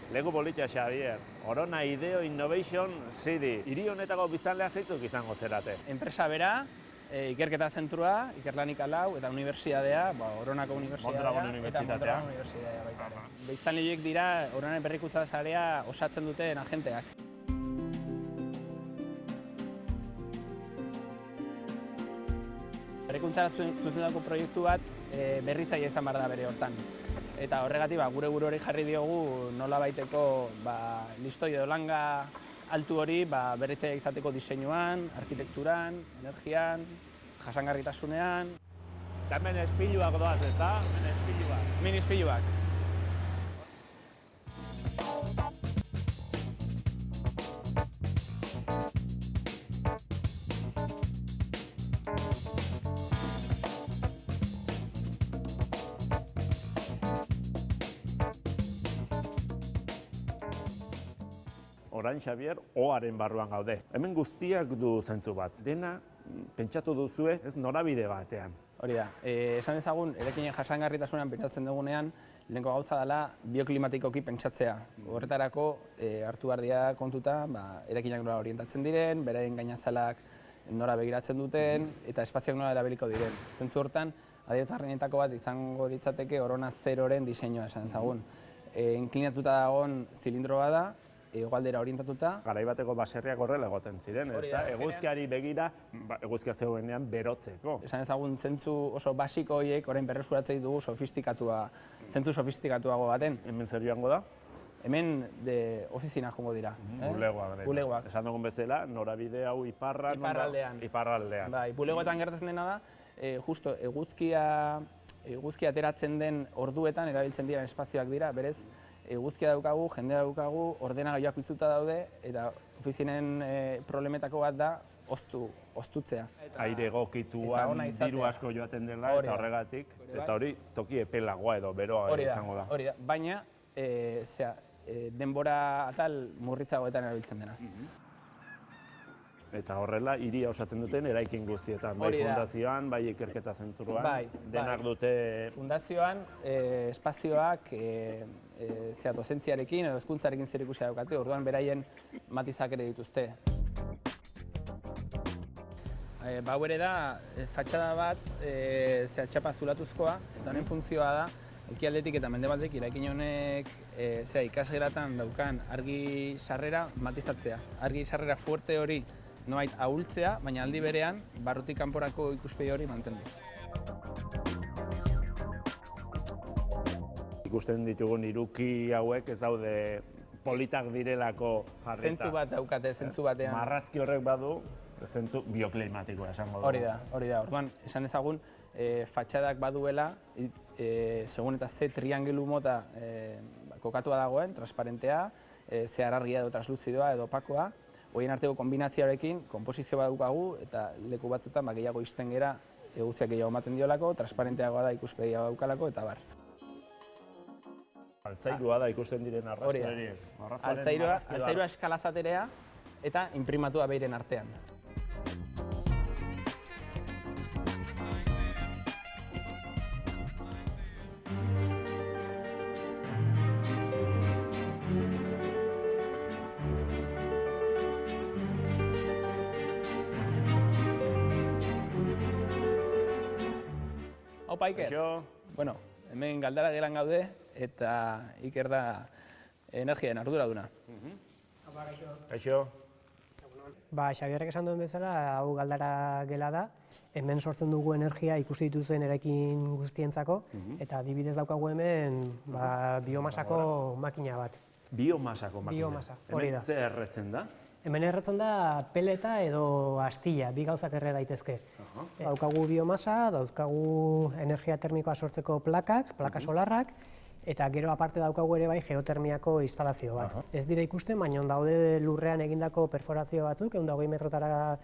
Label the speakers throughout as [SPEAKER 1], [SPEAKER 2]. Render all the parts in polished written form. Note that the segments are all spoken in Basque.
[SPEAKER 1] Leku politia, Xavier. Orona Ideo Innovation City. Hiri honetako biztanleak zeintzuk izango zerate?
[SPEAKER 2] Enpresa bera, ikerketa zentrua, Ikerlanik Alau eta unibertsitatea, Oronako unibertsitatea eta Mondragon unibertsitatea baita ere. Biztanleek dira Oronen berrikuntza sarea osatzen duten agenteak. Berrikuntza zuzendutako proiektu bat berritzaile izan behar da bere hortan. Eta horregatik gure hori jarri diogu nolabaiteko listoi edo langa altu hori berritzaile izateko diseinuan, arkitekturan, energian, jasangarritasunean.
[SPEAKER 1] Eta hemen espiluak doaz, ez da? Hemen espiluak.
[SPEAKER 2] Mini espiluak.
[SPEAKER 1] Orain, Xavier, oaren barruan gaude. Hemen guztiak du zentzu bat. Dena pentsatu duzue, ez norabide batean.
[SPEAKER 2] Hori da, esan ezagun, erekinen jasangarritasunean pentsatzen dugunean, lehenko gauza dela bioklimatikoki pentsatzea. Horretarako hartu behar dira kontuta, erekinak nola orientatzen diren, beraien gainazalak nora begiratzen duten, eta espazioak nola erabiliko diren. Zentzu hortan, adierazgarrienetako bat izango litzateke Orona 0-ren diseinua esan ezagun. Inklinatuta dagoen zilindro bat da, hegoaldera orientatuta.
[SPEAKER 1] Garai bateko baserriak horrela egoten ziren, ez da? Eguzkiari begira, eguzkia zegoenean berotzeko.
[SPEAKER 2] Esan ezagun zentzu oso basiko horiek orain berreskuratzen ditugu zentzu sofistikatuago baten.
[SPEAKER 1] Hemen zer joango da?
[SPEAKER 2] Hemen ofizina joango dira.
[SPEAKER 1] Bulegoak. Esan dugun bezala, norabide hau iparraldean.
[SPEAKER 2] Bai, bulegoetan gertatzen dena da, justo eguzkia ateratzen den orduetan erabiltzen diren espazioak dira, berez, eguzkia daukagu, jendea daukagu, ordenagailuak piztuta daude, eta ofizinen problemetako bat da oztutzea.
[SPEAKER 1] Aire egokituan, diru asko joaten dela, eta horregatik, eta hori toki epelagoa edo beroa izango da.
[SPEAKER 2] Hori da, baina denbora atal murritzagoetan erabiltzen dena.
[SPEAKER 1] Eta horrela, hiria osatzen duten eraikin guztietan, bai fundazioan, bai ikerketa zentroan, denak dute...
[SPEAKER 2] Fundazioan, espazioak dozentziarekin edo hezkuntzarekin zerikusia daukate, orduan beraien matizak ere dituzte. Hau ere da, fatxada bat, txapa zulatuzkoa, eta honen funtzioa da, ekialdetik eta mendebaldetik eraikin honek ikasgeratan daukan argi sarrera matizatzea. Argi sarrera fuerte hori noait ahultzea, baina aldi berean barrutik kanporako ikuspegi hori mantenduz.
[SPEAKER 1] Ikusten ditugun hiruki hauek ez daude politak direlako jarrita.
[SPEAKER 2] Zentzu bat daukate, zentzu batean.
[SPEAKER 1] Marrazki horrek badu, zentzu bioklimatikoa esango dugu.
[SPEAKER 2] Hori da. Orduan, esan ezagun, fatxadak baduela, segun eta ze triangelu mota kokatua dagoen, transparentea, zehar argia edo transluzidoa edo opakoa, horien arteko kombinazioarekin, konposizio bat daukagu, eta leku batzutan gehiago izten gera, eguzkiak gehiago ematen diolako, transparenteagoa da ikuspegia daukalako, eta bar.
[SPEAKER 1] Altzairua da ikusten diren arrastroeriek.
[SPEAKER 2] Altzairua eskalazaterea eta inprimatua behiren artean. Opa, Iker. Bueno, hemen Galdara gelan gaude eta Iker da energiaren arduraduna.
[SPEAKER 1] Kaixo.
[SPEAKER 3] Xabierrek esan duen bezala, hau Galdara gela da. Hemen sortzen dugu energia ikusi dituzen eraikin guztientzako, eta adibidez daukagu hemen biomasako makina bat.
[SPEAKER 1] Biomasako makina?
[SPEAKER 3] Biomasa, hori da.
[SPEAKER 1] Hemen zer erretzen da?
[SPEAKER 3] Hemen erretzen da peleta edo astilla, bi gauzak erre daitezke. Daukagu biomasa, dauzkagu energia termikoa sortzeko plakak, plaka solarrak, eta gero aparte daukagu ere bai geotermiako instalazio bat. Ez dira ikusten, baina daude lurrean egindako perforazio batzuk, 120 metrotara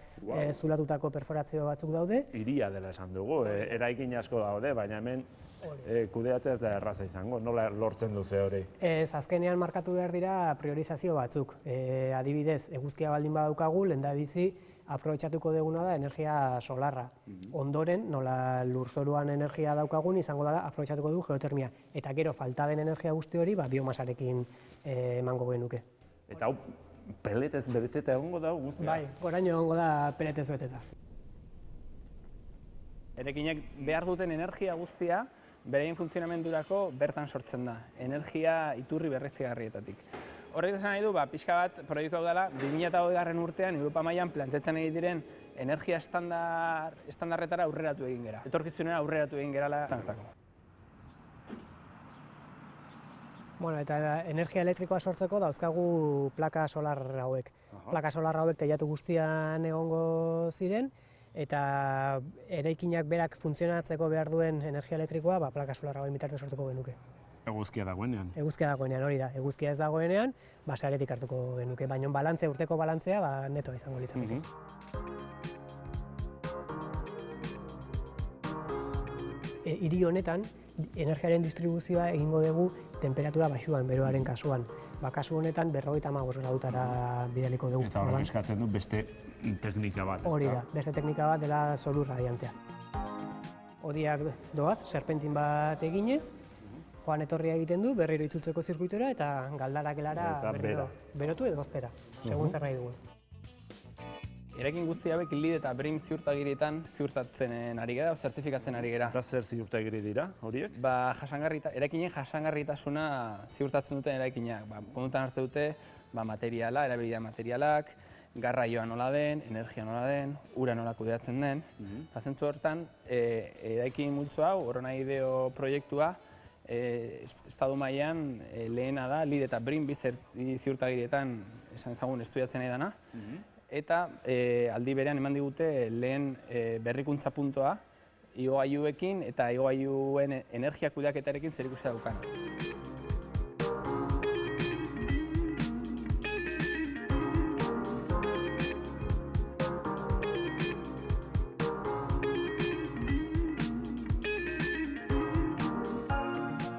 [SPEAKER 3] zulatutako perforazio batzuk daude.
[SPEAKER 1] Hiria dela esan dugu, eraikin asko daude, baina hemen kudeatzea ez da erraza izango, nola lortzen duze hori?
[SPEAKER 3] Azkenean markatu behar dira priorizazio batzuk. Adibidez, eguzkia baldin badaukagu, lehendabizi aprobetxatuko duguna da energia solarra. Ondoren, nola lurzoruan energia daukagun, izango da aprobetxatuko du geotermia. Eta gero falta den energia guzti hori biomasarekin emango genuke.
[SPEAKER 1] Eta hau, peletez beteta egongo da guztia?
[SPEAKER 3] Bai, oraino egongo da peletez beteta.
[SPEAKER 2] Eraikinek behar duten energia guztia beraien funtzionamendurako bertan sortzen da, energia iturri berriztagarrietatik. Horrek esan nahi du, pixka bat proiektu hau dela, 2020 urtean Europa mailan planteatzen ari diren energia estandarretara aurreratu egin gera. Etorkizunera aurreratu egin gerala zantzako.
[SPEAKER 3] Bueno, eta energia elektrikoa sortzeko dauzkagu plaka solar hauek. Plaka solar hauek teilatu guztian egongo ziren, eta eraikinak berak funtzionatzeko behar duen energia elektrikoa plaka solar hauen bitartez sortuko genuke.
[SPEAKER 1] Eguzkia dagoenean.
[SPEAKER 3] Eguzkia dagoenean, hori da. Eguzkia ez dagoenean, saretik hartuko genuke. Baina urteko balantzea netoa izango litzateke. Hiri honetan, energiaren distribuzioa egingo dugu temperatura baxuan, beroaren kasuan. Kasu honetan 55 gradutara bidaliko dugu.
[SPEAKER 1] Eta horrek eskatzen du beste teknika bat, ezta?
[SPEAKER 3] Hori da, beste teknika bat dela zoru radiantea. Hodiak doaz, serpentin bat eginez, joan etorria egiten du, berriro itzultzeko zirkuitora eta galdarak gelara berriro berotu edo oztera, segun zer nahi dugu.
[SPEAKER 2] Eraikin guzti hauek LEED eta BREEAM ziurtagirietan ziurtatzen ari gara, zertifikatzen ari gara.
[SPEAKER 1] Eta zer ziurtagiri dira horiek?
[SPEAKER 2] Eraikinen jasangarritasuna ziurtatzen duten eraikinak. Kontutan hartzen dute materiala, erabilia materialak, garraioa nola den, energia nola den, ura nola kudeatzen den. Zentzu hortan, eraikin multzo hau, Oronaideo proiektua, estadu mailan lehena da, LEED eta BREEAM bi ziurtagirietan esan ezagun estudiatzen nahi dana. Eta aldi berean eman digute lehen berrikuntza puntoa igogailuekin eta igogailuen energia kudeaketarekin zerikusia daukana.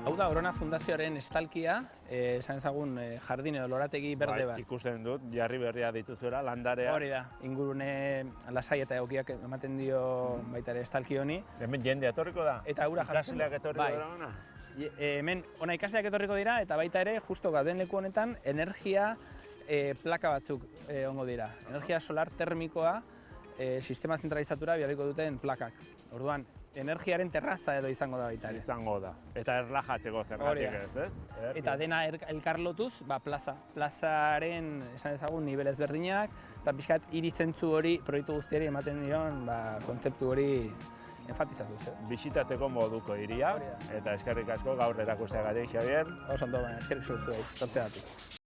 [SPEAKER 2] Hau da Orona Fundazioaren estalkia, esan ezagun jardin edo lorategi berde bat.
[SPEAKER 1] Ikusten dut, jarri berria dituzuela, landarea.
[SPEAKER 2] Hori da, ingurune lasai eta egokiak ematen dio baita ere estalki honi.
[SPEAKER 1] Hemen jende etorriko da?
[SPEAKER 2] Eta ura jasotzen.
[SPEAKER 1] Ikasleak etorriko dira ona?
[SPEAKER 2] Hemen ona ikasleak etorriko dira eta baita ere justo gauden leku honetan energia plaka batzuk egongo dira. Energia solar termikoa sistema zentralizatura bidaliko duten plakak. Orduan, energiaren terraza edo izango da baita ere.
[SPEAKER 1] Izango da. Eta erlajatzeko zergatik ez, ez?
[SPEAKER 2] Eta dena elkarlotuz, plazaren esan ezagun nivel ezberdinak, eta pixkat hiri zentzu hori proiektu guztiari ematen dion kontzeptu hori enfatizatuz, ez?
[SPEAKER 1] Bisitatzeko moduko hiria, eta eskerrik asko gaur erakusteagatik, Xabier.
[SPEAKER 2] Oso ondo, eskerrik zuzuei, zortzeagatik.